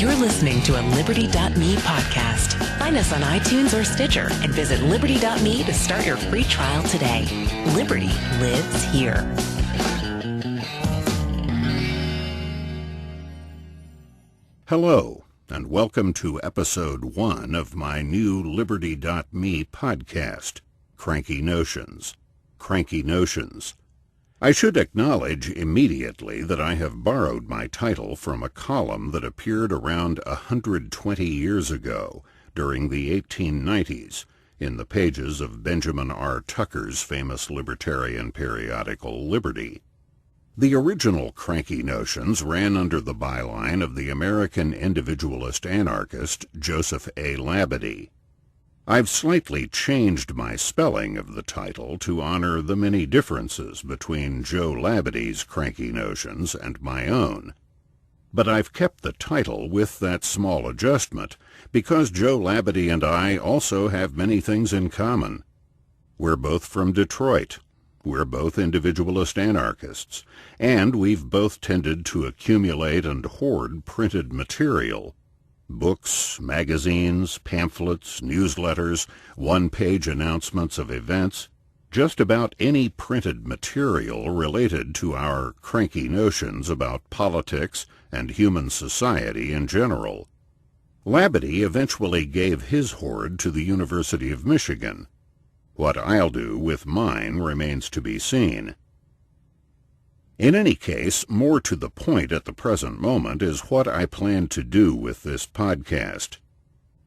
You're listening to a Liberty.me podcast. Find us on iTunes or Stitcher and visit Liberty.me to start your free trial today. Liberty lives here. Hello, and welcome to episode 1 of my new Liberty.me podcast, Cranky Notions. Cranky Notions. I should acknowledge immediately that I have borrowed my title from a column that appeared around 120 years ago, during the 1890s, in the pages of Benjamin R. Tucker's famous libertarian periodical Liberty. The original Cranky Notions ran under the byline of the American individualist anarchist Joseph A. Labadie. I've slightly changed my spelling of the title to honor the many differences between Joe Labadie's Cranky Notions and my own. But I've kept the title with that small adjustment because Joe Labadie and I also have many things in common. We're both from Detroit. We're both individualist anarchists, and we've both tended to accumulate and hoard printed material. Books, magazines, pamphlets, newsletters, one-page announcements of events, just about any printed material related to our cranky notions about politics and human society in general. Labadie eventually gave his hoard to the University of Michigan. What I'll do with mine remains to be seen. In any case, more to the point at the present moment is what I plan to do with this podcast.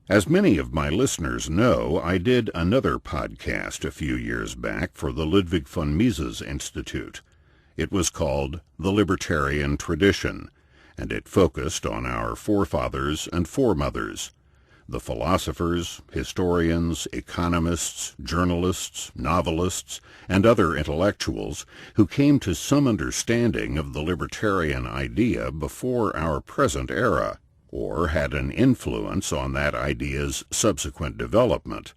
As many of my listeners know, I did another podcast a few years back for the Ludwig von Mises Institute. It was called The Libertarian Tradition, and it focused on our forefathers and foremothers, the philosophers, historians, economists, journalists, novelists, and other intellectuals who came to some understanding of the libertarian idea before our present era, or had an influence on that idea's subsequent development.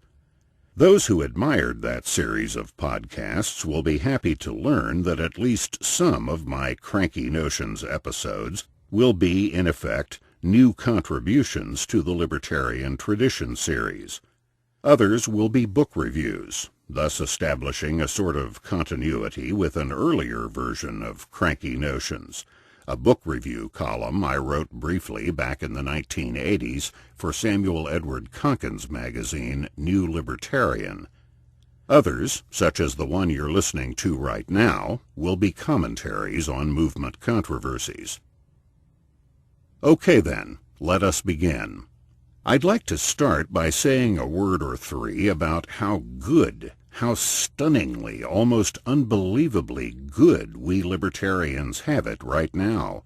Those who admired that series of podcasts will be happy to learn that at least some of my Cranky Notions episodes will be, in effect, new contributions to the Libertarian Tradition series. Others will be book reviews, thus establishing a sort of continuity with an earlier version of Cranky Notions, a book review column I wrote briefly back in the 1980s for Samuel Edward Konkin's magazine New Libertarian. Others, such as the one you're listening to right now, will be commentaries on movement controversies. Okay then, let us begin. I'd like to start by saying a word or three about how good, how stunningly, almost unbelievably good we libertarians have it right now.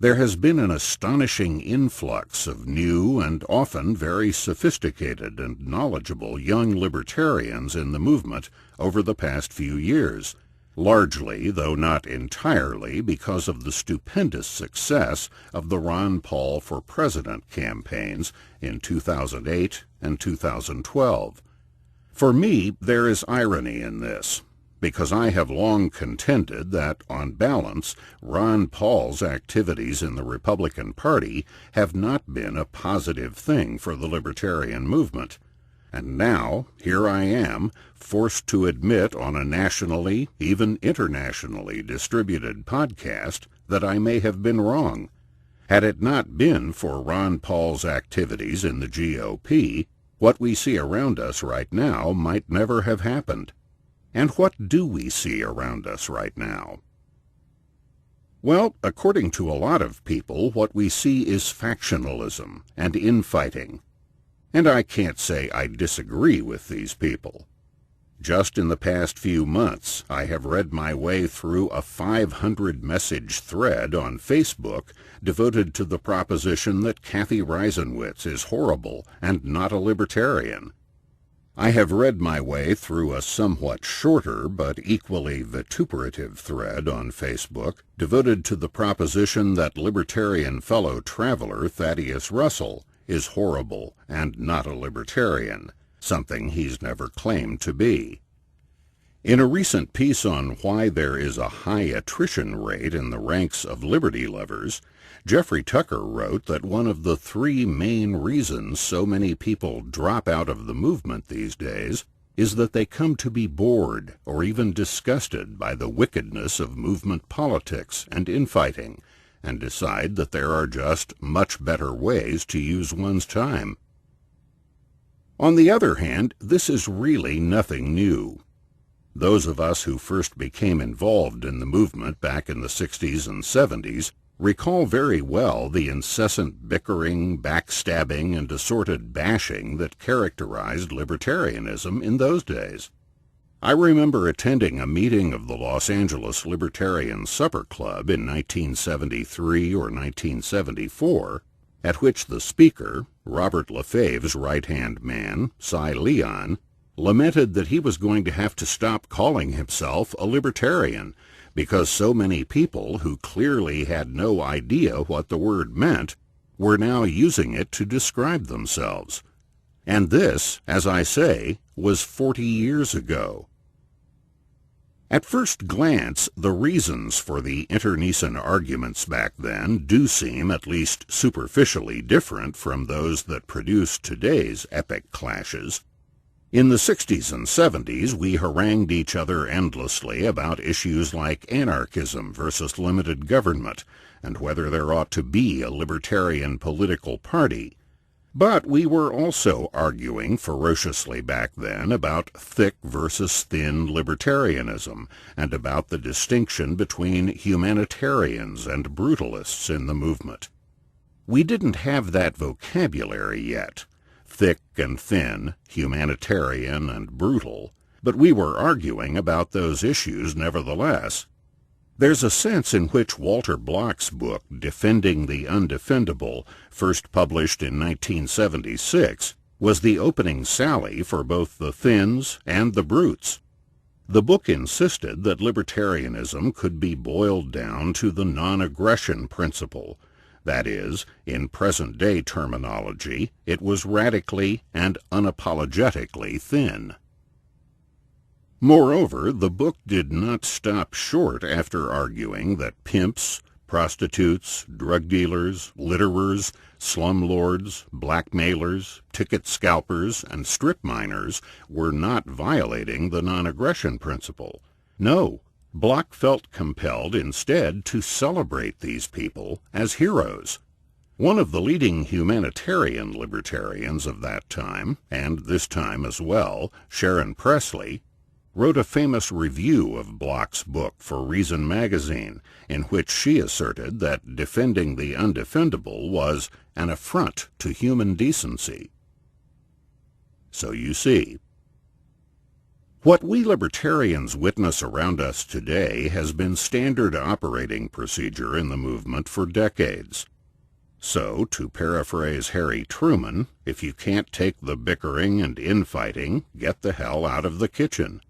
There has been an astonishing influx of new and often very sophisticated and knowledgeable young libertarians in the movement over the past few years, largely, though not entirely, because of the stupendous success of the Ron Paul for President campaigns in 2008 and 2012. For me, there is irony in this, because I have long contended that, on balance, Ron Paul's activities in the Republican Party have not been a positive thing for the libertarian movement. And now, here I am, forced to admit on a nationally, even internationally distributed podcast that I may have been wrong. Had it not been for Ron Paul's activities in the GOP, what we see around us right now might never have happened. And what do we see around us right now? Well, according to a lot of people, what we see is factionalism and infighting. And I can't say I disagree with these people. Just in the past few months, I have read my way through a 500-message thread on Facebook devoted to the proposition that Kathy Reisenwitz is horrible and not a libertarian. I have read my way through a somewhat shorter but equally vituperative thread on Facebook devoted to the proposition that libertarian fellow traveler Thaddeus Russell is horrible and not a libertarian, something he's never claimed to be. In a recent piece on why there is a high attrition rate in the ranks of liberty lovers, Jeffrey Tucker wrote that one of the three main reasons so many people drop out of the movement these days is that they come to be bored or even disgusted by the wickedness of movement politics and infighting, and decide that there are just much better ways to use one's time. On the other hand, this is really nothing new. Those of us who first became involved in the movement back in the 60s and 70s recall very well the incessant bickering, backstabbing, and assorted bashing that characterized libertarianism in those days. I remember attending a meeting of the Los Angeles Libertarian Supper Club in 1973 or 1974, at which the speaker, Robert Lefebvre's right-hand man, Cy Leon, lamented that he was going to have to stop calling himself a libertarian because so many people who clearly had no idea what the word meant were now using it to describe themselves. And this, as I say, was 40 years ago. At first glance, the reasons for the internecine arguments back then do seem at least superficially different from those that produce today's epic clashes. In the 60s and 70s, we harangued each other endlessly about issues like anarchism versus limited government, and whether there ought to be a libertarian political party. But we were also arguing ferociously back then about thick versus thin libertarianism, and about the distinction between humanitarians and brutalists in the movement. We didn't have that vocabulary yet. Thick and thin, humanitarian and brutal, but we were arguing about those issues nevertheless. There's a sense in which Walter Block's book, Defending the Undefendable, first published in 1976, was the opening sally for both the thins and the brutes. The book insisted that libertarianism could be boiled down to the non-aggression principle. That is, in present-day terminology, it was radically and unapologetically thin. Moreover, the book did not stop short after arguing that pimps, prostitutes, drug dealers, litterers, slumlords, blackmailers, ticket scalpers, and strip miners were not violating the non-aggression principle. No. Block felt compelled instead to celebrate these people as heroes. One of the leading humanitarian libertarians of that time, and this time as well, Sharon Presley, wrote a famous review of Block's book for Reason magazine, in which she asserted that defending the undefendable was an affront to human decency. So you see, what we libertarians witness around us today has been standard operating procedure in the movement for decades. So, to paraphrase Harry Truman, if you can't take the bickering and infighting, get the hell out of the kitchen.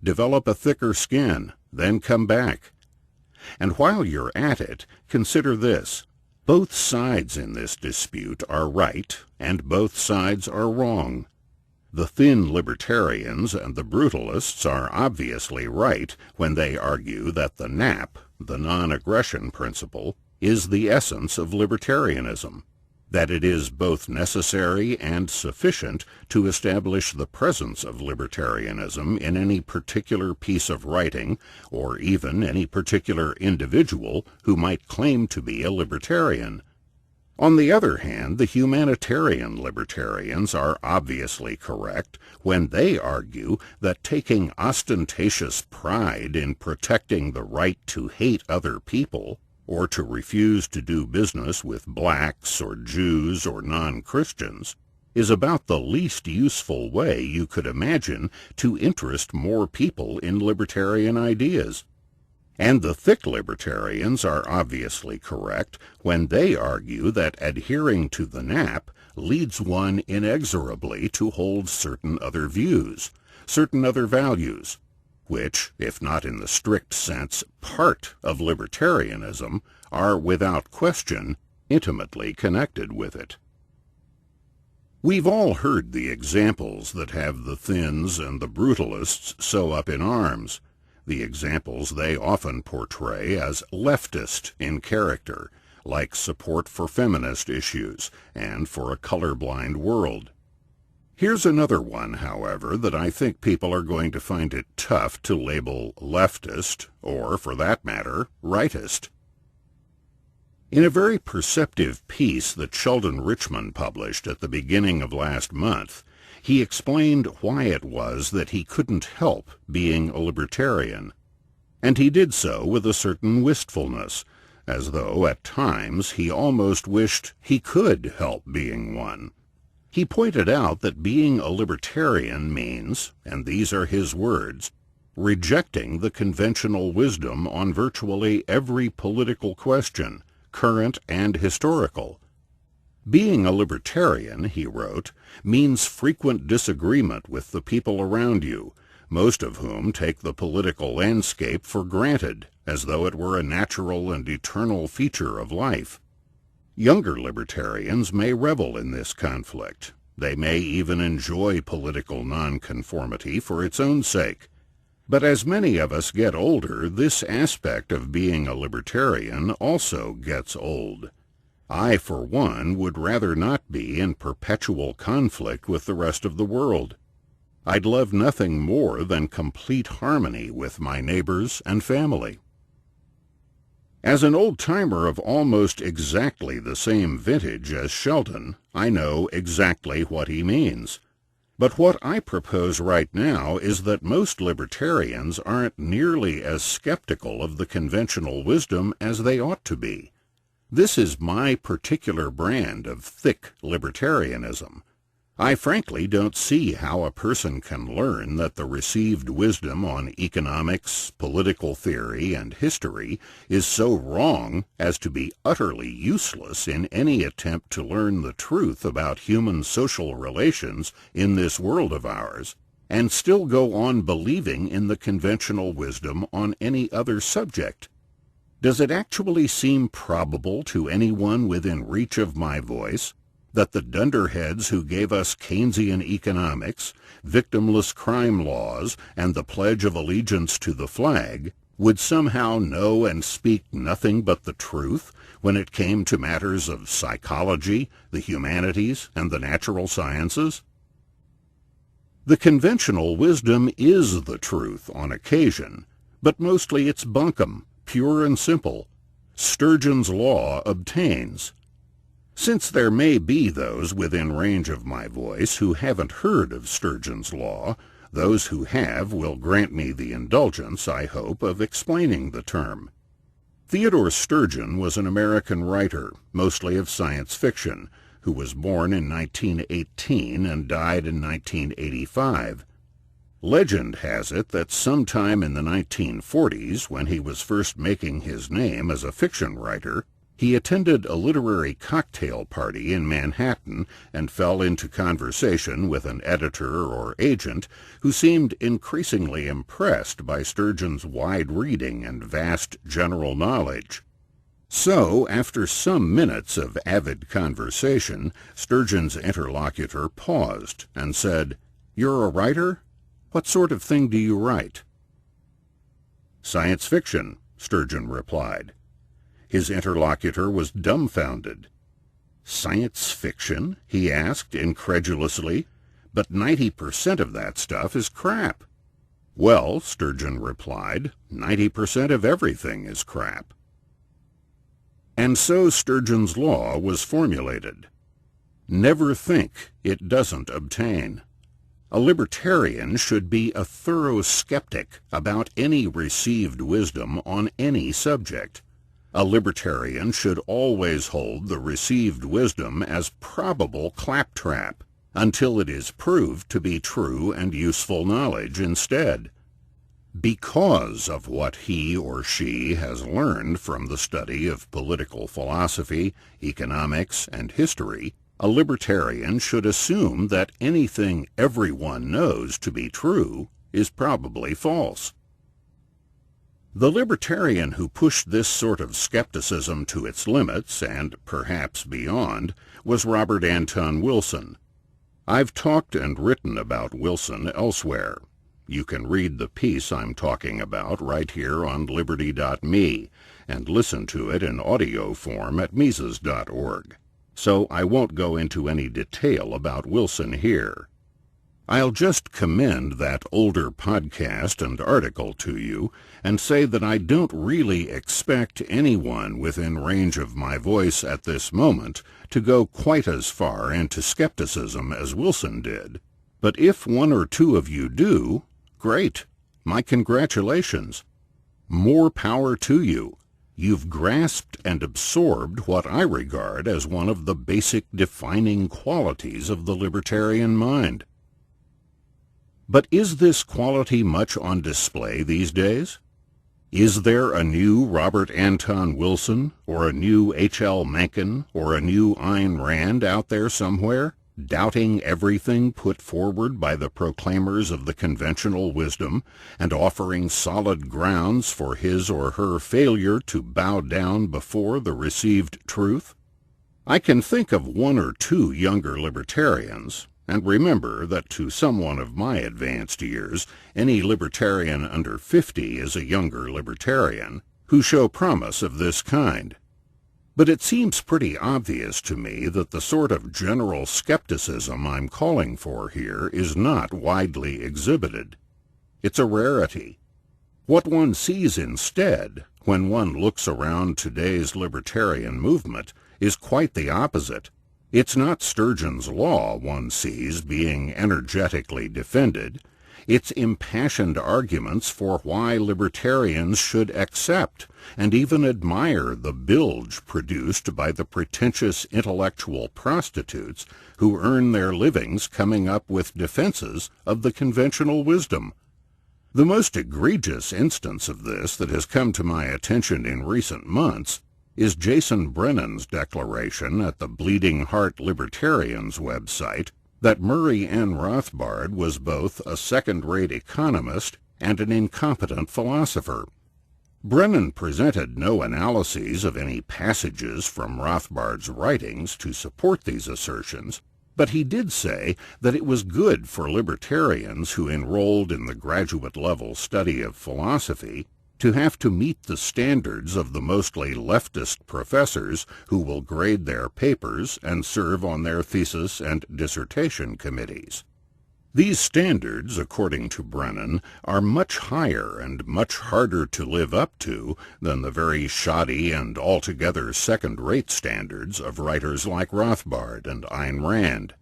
Develop a thicker skin, then come back. And while you're at it, consider this. Both sides in this dispute are right, and both sides are wrong. The thin libertarians and the brutalists are obviously right when they argue that the NAP, the non-aggression principle, is the essence of libertarianism, that it is both necessary and sufficient to establish the presence of libertarianism in any particular piece of writing, or even any particular individual who might claim to be a libertarian. On the other hand, the humanitarian libertarians are obviously correct when they argue that taking ostentatious pride in protecting the right to hate other people, or to refuse to do business with blacks or Jews or non-Christians, is about the least useful way you could imagine to interest more people in libertarian ideas. And the thick libertarians are obviously correct when they argue that adhering to the NAP leads one inexorably to hold certain other views, certain other values, which, if not in the strict sense part of libertarianism, are without question intimately connected with it. We've all heard the examples that have the thins and the brutalists so up in arms, the examples they often portray as leftist in character, like support for feminist issues and for a colorblind world. Here's another one, however, that I think people are going to find it tough to label leftist, or, for that matter, rightist. In a very perceptive piece that Sheldon Richman published at the beginning of last month, he explained why it was that he couldn't help being a libertarian. And he did so with a certain wistfulness, as though at times he almost wished he could help being one. He pointed out that being a libertarian means, and these are his words, rejecting the conventional wisdom on virtually every political question, current and historical. Being a libertarian, he wrote, means frequent disagreement with the people around you, most of whom take the political landscape for granted, as though it were a natural and eternal feature of life. Younger libertarians may revel in this conflict. They may even enjoy political nonconformity for its own sake. But as many of us get older, this aspect of being a libertarian also gets old. I, for one, would rather not be in perpetual conflict with the rest of the world. I'd love nothing more than complete harmony with my neighbors and family. As an old-timer of almost exactly the same vintage as Sheldon, I know exactly what he means. But what I propose right now is that most libertarians aren't nearly as skeptical of the conventional wisdom as they ought to be. This is my particular brand of thick libertarianism. I frankly don't see how a person can learn that the received wisdom on economics, political theory, and history is so wrong as to be utterly useless in any attempt to learn the truth about human social relations in this world of ours, and still go on believing in the conventional wisdom on any other subject. Does it actually seem probable to anyone within reach of my voice that the dunderheads who gave us Keynesian economics, victimless crime laws, and the Pledge of Allegiance to the flag would somehow know and speak nothing but the truth when it came to matters of psychology, the humanities, and the natural sciences? The conventional wisdom is the truth on occasion, but mostly it's bunkum, pure and simple. Sturgeon's law obtains. Since there may be those within range of my voice who haven't heard of Sturgeon's law, those who have will grant me the indulgence, I hope, of explaining the term. Theodore Sturgeon was an American writer, mostly of science fiction, who was born in 1918 and died in 1985. Legend has it that sometime in the 1940s, when he was first making his name as a fiction writer, he attended a literary cocktail party in Manhattan and fell into conversation with an editor or agent who seemed increasingly impressed by Sturgeon's wide reading and vast general knowledge. So, after some minutes of avid conversation, Sturgeon's interlocutor paused and said, "You're a writer? What sort of thing do you write?" "Science fiction," Sturgeon replied. His interlocutor was dumbfounded. "Science fiction?" he asked incredulously. "But 90% of that stuff is crap." "Well," Sturgeon replied, 90% of everything is crap." And so Sturgeon's law was formulated. Never think it doesn't obtain. A libertarian should be a thorough skeptic about any received wisdom on any subject. A libertarian should always hold the received wisdom as probable claptrap, until it is proved to be true and useful knowledge instead. Because of what he or she has learned from the study of political philosophy, economics, and history, a libertarian should assume that anything everyone knows to be true is probably false. The libertarian who pushed this sort of skepticism to its limits, and perhaps beyond, was Robert Anton Wilson. I've talked and written about Wilson elsewhere. You can read the piece I'm talking about right here on Liberty.me and listen to it in audio form at Mises.org. So I won't go into any detail about Wilson here. I'll just commend that older podcast and article to you and say that I don't really expect anyone within range of my voice at this moment to go quite as far into skepticism as Wilson did. But if one or two of you do, great. My congratulations. More power to you. You've grasped and absorbed what I regard as one of the basic defining qualities of the libertarian mind. But is this quality much on display these days? Is there a new Robert Anton Wilson, or a new H.L. Mencken, or a new Ayn Rand out there somewhere, doubting everything put forward by the proclaimers of the conventional wisdom, and offering solid grounds for his or her failure to bow down before the received truth? I can think of one or two younger libertarians, and remember that to someone of my advanced years, any libertarian under 50 is a younger libertarian, who show promise of this kind. But it seems pretty obvious to me that the sort of general skepticism I'm calling for here is not widely exhibited. It's a rarity. What one sees instead, when one looks around today's libertarian movement, is quite the opposite. It's not Sturgeon's law one sees being energetically defended. It's impassioned arguments for why libertarians should accept and even admire the bilge produced by the pretentious intellectual prostitutes who earn their livings coming up with defenses of the conventional wisdom. The most egregious instance of this that has come to my attention in recent months is Jason Brennan's declaration at the Bleeding Heart Libertarians website that Murray N. Rothbard was both a second-rate economist and an incompetent philosopher. Brennan presented no analyses of any passages from Rothbard's writings to support these assertions, but he did say that it was good for libertarians who enrolled in the graduate-level study of philosophy to have to meet the standards of the mostly leftist professors who will grade their papers and serve on their thesis and dissertation committees. These standards, according to Brennan, are much higher and much harder to live up to than the very shoddy and altogether second-rate standards of writers like Rothbard and Ayn Rand.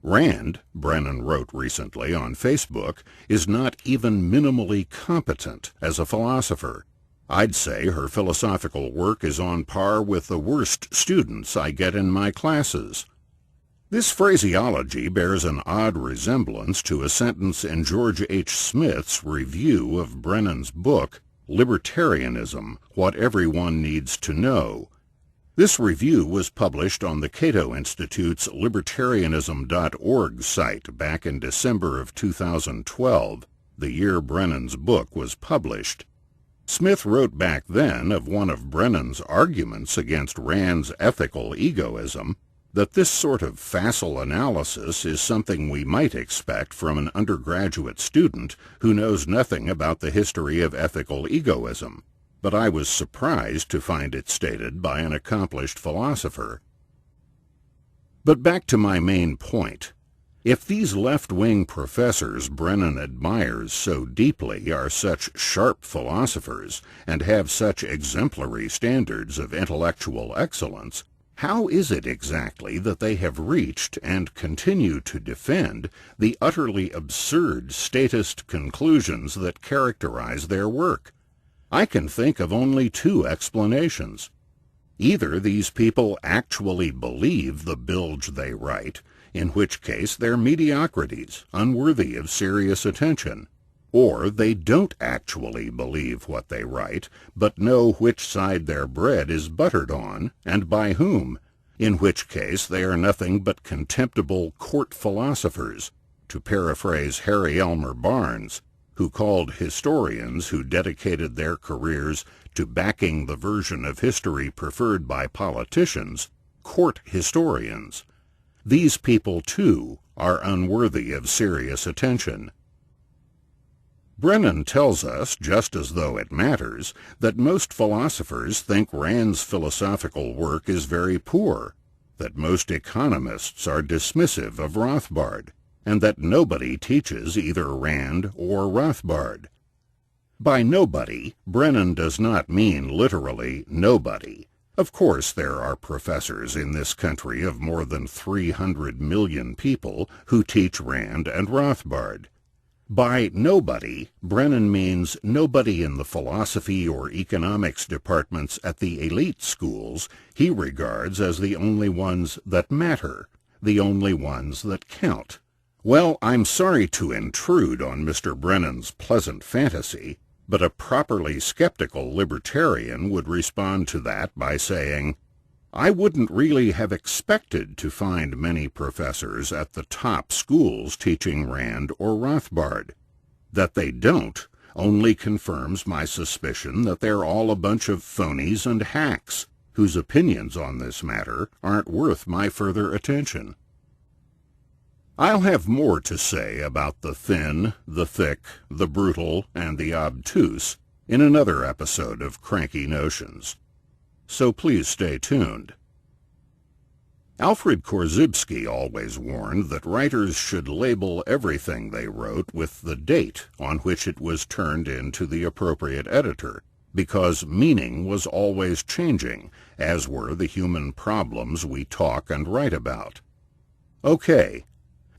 Rand, Brennan wrote recently on Facebook, is not even minimally competent as a philosopher. I'd say her philosophical work is on par with the worst students I get in my classes. This phraseology bears an odd resemblance to a sentence in George H. Smith's review of Brennan's book, Libertarianism, What Everyone Needs to Know. This review was published on the Cato Institute's Libertarianism.org site back in December of 2012, the year Brennan's book was published. Smith wrote back then of one of Brennan's arguments against Rand's ethical egoism that this sort of facile analysis is something we might expect from an undergraduate student who knows nothing about the history of ethical egoism. But I was surprised to find it stated by an accomplished philosopher. But back to my main point. If these left-wing professors Brennan admires so deeply are such sharp philosophers and have such exemplary standards of intellectual excellence, how is it exactly that they have reached and continue to defend the utterly absurd statist conclusions that characterize their work? I can think of only two explanations. Either these people actually believe the bilge they write, in which case they're mediocrities, unworthy of serious attention, or they don't actually believe what they write, but know which side their bread is buttered on, and by whom, in which case they are nothing but contemptible court philosophers, to paraphrase Harry Elmer Barnes, who called historians who dedicated their careers to backing the version of history preferred by politicians court historians. These people, too, are unworthy of serious attention. Brennan tells us, just as though it matters, that most philosophers think Rand's philosophical work is very poor, that most economists are dismissive of Rothbard, and that nobody teaches either Rand or Rothbard. By nobody, Brennan does not mean literally nobody. Of course, there are professors in this country of more than 300 million people who teach Rand and Rothbard. By nobody, Brennan means nobody in the philosophy or economics departments at the elite schools he regards as the only ones that matter, the only ones that count. Well, I'm sorry to intrude on Mr. Brennan's pleasant fantasy, but a properly skeptical libertarian would respond to that by saying, I wouldn't really have expected to find many professors at the top schools teaching Rand or Rothbard. That they don't only confirms my suspicion that they're all a bunch of phonies and hacks, whose opinions on this matter aren't worth my further attention. I'll have more to say about the thin, the thick, the brutal, and the obtuse in another episode of Cranky Notions. So please stay tuned. Alfred Korzybski always warned that writers should label everything they wrote with the date on which it was turned in to the appropriate editor, because meaning was always changing, as were the human problems we talk and write about. Okay,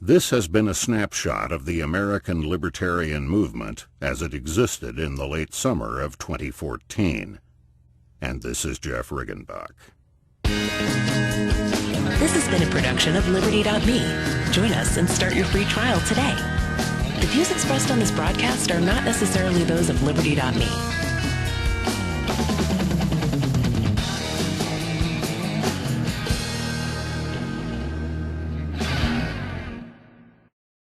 this has been a snapshot of the American libertarian movement as it existed in the late summer of 2014. And this is Jeff Riggenbach. This has been a production of Liberty.me. Join us and start your free trial today. The views expressed on this broadcast are not necessarily those of Liberty.me.